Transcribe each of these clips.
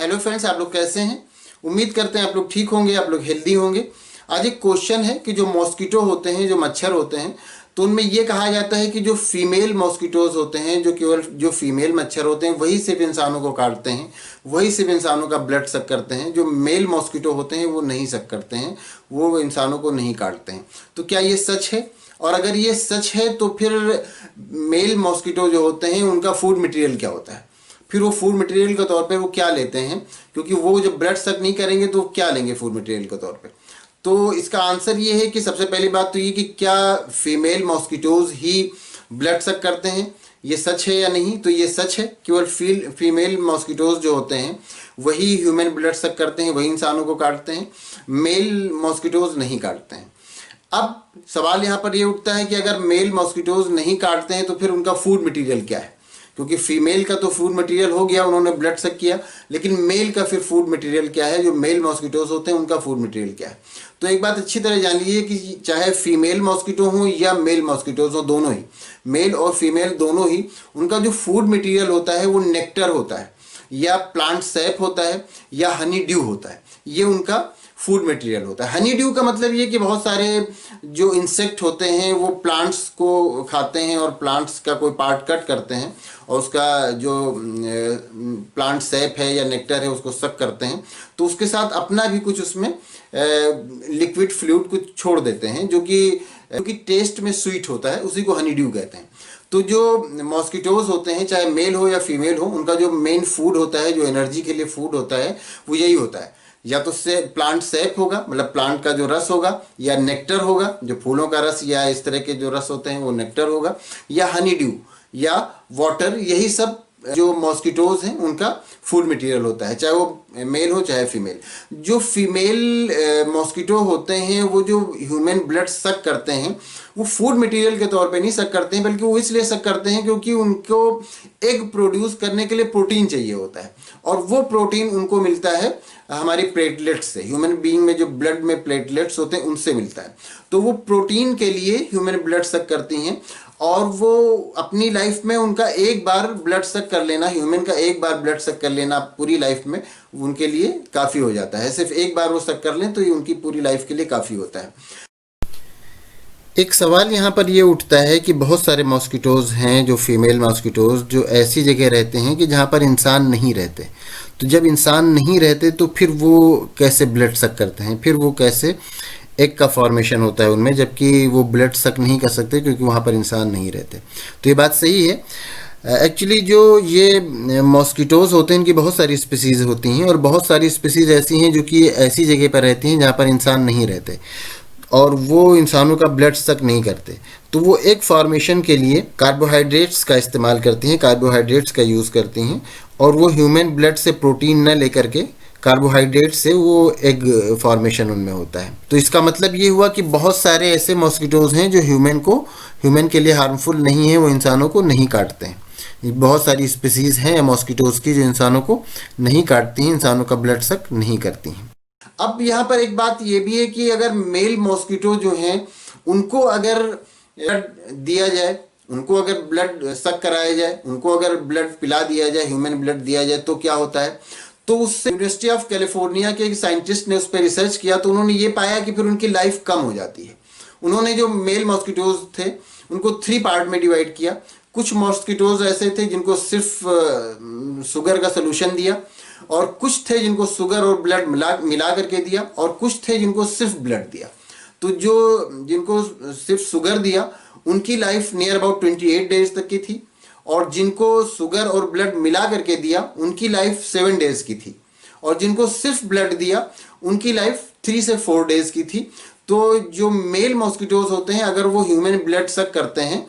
Hello friends, आप लोग कैसे हैं? उम्मीद करते हैं आप लोग ठीक होंगे, आप लोग हेल्दी होंगे। आज एक क्वेश्चन है कि जो मॉस्किटो होते हैं, जो मच्छर होते हैं, तो उनमें ये कहा जाता है कि जो फीमेल मॉस्किटोज होते हैं, जो केवल जो फीमेल मच्छर होते हैं वही सिर्फ इंसानों को काटते हैं, वही सिर्फ इंसानों का ब्लड सक करते हैं। जो मेल मॉस्किटो होते हैं वो नहीं सक करते हैं, वो इंसानों को नहीं काटते हैं। तो क्या ये सच है? और अगर ये सच है तो फिर मेल मॉस्किटो जो होते हैं उनका फूड मटेरियल क्या होता है? फिर वो फूड मटेरियल के तौर पे वो क्या लेते हैं? क्योंकि वो जब ब्लड सक नहीं करेंगे तो क्या लेंगे फूड मटेरियल के तौर पे? तो इसका आंसर ये है कि सबसे पहली बात तो ये कि क्या फीमेल मॉस्किटोज ही ब्लड सक करते हैं, ये सच है या नहीं? तो ये सच है। केवल फीमेल मॉस्किटोज जो होते हैं वही ह्यूमन ब्लड सक करते हैं, वही इंसानों को काटते हैं, मेल मॉस्किटोज नहीं काटते हैं। अब सवाल यहाँ पर ये उठता है कि अगर मेल मॉस्किटोज नहीं काटते हैं तो फिर उनका फूड मटेरियल क्या है? क्योंकि फीमेल का तो फूड मटेरियल हो गया, उन्होंने ब्लड सक किया, लेकिन मेल का फिर फूड मटेरियल क्या है? जो मेल मॉस्किटोज होते हैं उनका फूड मटेरियल क्या है? तो एक बात अच्छी तरह जान लीजिए कि चाहे फीमेल मॉस्किटो हो या मेल मॉस्किटोज हो, दोनों ही, मेल और फीमेल दोनों ही, उनका जो फूड मटेरियल होता है वो नेक्टर होता है, या प्लांट सैप होता है, या हनी ड्यू होता है। ये उनका फूड मटेरियल होता है। हनी ड्यू का मतलब ये कि बहुत सारे जो इंसेक्ट होते हैं वो प्लांट्स को खाते हैं और प्लांट्स का कोई पार्ट कट करते हैं और उसका जो प्लांट सैप है या नेक्टर है उसको सक करते हैं, तो उसके साथ अपना भी कुछ उसमें लिक्विड फ्लूइड कुछ छोड़ देते हैं जो कि टेस्ट में स्वीट होता है, उसी को हनी ड्यू कहते हैं। तो जो मॉस्किटोज होते हैं, चाहे मेल हो या फीमेल हो, उनका जो मेन फूड होता है, जो एनर्जी के लिए फूड होता है, वो यही होता है। या तो से प्लांट सैप होगा, मतलब प्लांट का जो रस होगा, या नेक्टर होगा, जो फूलों का रस या इस तरह के जो रस होते हैं वो नेक्टर होगा, या हनी ड्यू या वाटर। यही सब जो मॉस्किटोज हैं उनका फूड मटेरियल होता है, चाहे वो मेल हो चाहे फीमेल। जो फीमेल मॉस्किटो होते हैं वो जो ह्यूमन ब्लड सक करते हैं वो फूड मटेरियल के तौर पे नहीं सक करते हैं, बल्कि वो इसलिए सक करते हैं क्योंकि उनको एग प्रोड्यूस करने के लिए प्रोटीन चाहिए होता है, और वो प्रोटीन उनको मिलता है हमारी प्लेटलेट्स से। ह्यूमन बीइंग में जो ब्लड में प्लेटलेट्स होते हैं उनसे मिलता है। तो वो प्रोटीन के लिए ह्यूमन ब्लड सक करती हैं, और वो अपनी लाइफ में उनका एक बार ब्लड सक कर लेना, ह्यूमन का एक बार ब्लड सक कर लेना पूरी लाइफ में उनके लिए काफ़ी हो जाता है। सिर्फ एक बार वो सक कर लें तो ये उनकी पूरी लाइफ के लिए काफ़ी होता है। एक सवाल यहाँ पर ये उठता है कि बहुत सारे मॉस्किटोज़ हैं, जो फीमेल मॉस्किटोज़, जो ऐसी जगह रहते हैं कि जहाँ पर इंसान नहीं रहते। तो जब इंसान नहीं रहते तो फिर वो कैसे ब्लड सक करते हैं? फिर वो कैसे एग का फॉर्मेशन होता है उनमें, जबकि वो ब्लड सक नहीं कर सकते क्योंकि वहाँ पर इंसान नहीं रहते। तो ये बात सही है। एक्चुअली जो ये मॉस्किटोज़ होते हैं इनकी बहुत सारी स्पीसीज़ होती हैं, और बहुत सारी स्पीसीज़ ऐसी हैं जो कि ऐसी जगह पर रहती हैं जहाँ पर इंसान नहीं रहते, और वो इंसानों का ब्लड सक नहीं करते। तो वो एग फॉर्मेशन के लिए कार्बोहाइड्रेट्स का इस्तेमाल करती हैं, कार्बोहाइड्रेट्स का यूज़ करती हैं, और वो ह्यूमन ब्लड से प्रोटीन न लेकर के कार्बोहाइड्रेट से वो एग फॉर्मेशन उनमें होता है। तो इसका मतलब ये हुआ कि बहुत सारे ऐसे मॉस्किटोज़ हैं जो ह्यूमन के लिए हार्मफुल नहीं है, वो इंसानों को नहीं काटते हैं। बहुत सारी स्पीसीज़ हैं मॉस्किटोज़ की जो इंसानों को नहीं काटती हैं, इंसानों का ब्लड सक नहीं करती हैं। अब यहाँ पर एक बात ये भी है कि अगर मेल मॉस्किटो जो हैं उनको अगर ब्लड दिया जाए, उनको अगर ब्लड सक कराया जाए, उनको अगर ब्लड पिला दिया जाए, ह्यूमन ब्लड दिया जाए, तो क्या होता है? तो उससे यूनिवर्सिटी ऑफ कैलिफोर्निया के एक साइंटिस्ट ने उस पर रिसर्च किया, तो उन्होंने ये पाया कि फिर उनकी लाइफ कम हो जाती है। उन्होंने जो मेल मॉस्किटोज थे उनको 3 पार्ट में डिवाइड किया। कुछ मॉस्किटोज ऐसे थे जिनको सिर्फ शुगर का सोल्यूशन दिया, और कुछ थे जिनको शुगर और ब्लड मिला करके दिया, और कुछ थे जिनको सिर्फ ब्लड दिया। तो जिनको सिर्फ शुगर दिया उनकी लाइफ नियर अबाउट 28 डेज तक की थी, और जिनको शुगर और ब्लड मिला करके दिया उनकी लाइफ 7 डेज की थी, और जिनको सिर्फ ब्लड दिया उनकी लाइफ 3 से 4 डेज की थी। तो जो मेल मॉस्किटोज होते हैं अगर वो ह्यूमन ब्लड सक करते हैं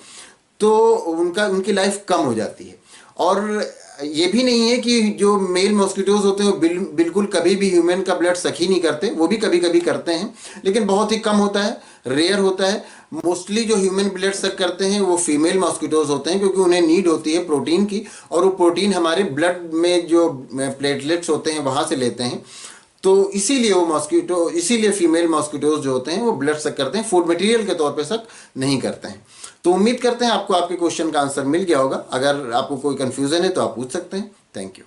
तो उनकी लाइफ कम हो जाती है। और ये भी नहीं है कि जो मेल मॉस्किटोज होते हैं वो बिल्कुल कभी भी ह्यूमन का ब्लड सक ही नहीं करते, वो भी कभी कभी करते हैं, लेकिन बहुत ही कम होता है, रेयर होता है। मोस्टली जो ह्यूमन ब्लड सक करते हैं वो फीमेल मॉस्किटोज होते हैं, क्योंकि उन्हें नीड होती है प्रोटीन की, और वो प्रोटीन हमारे ब्लड में जो प्लेटलेट्स होते हैं वहाँ से लेते हैं। तो इसीलिए फीमेल मॉस्किटोज जो होते हैं वो ब्लड सक करते हैं, फूड मटेरियल के तौर पे सक नहीं करते हैं। तो उम्मीद करते हैं आपको आपके क्वेश्चन का आंसर मिल गया होगा। अगर आपको कोई कंफ्यूजन है तो आप पूछ सकते हैं। Thank you.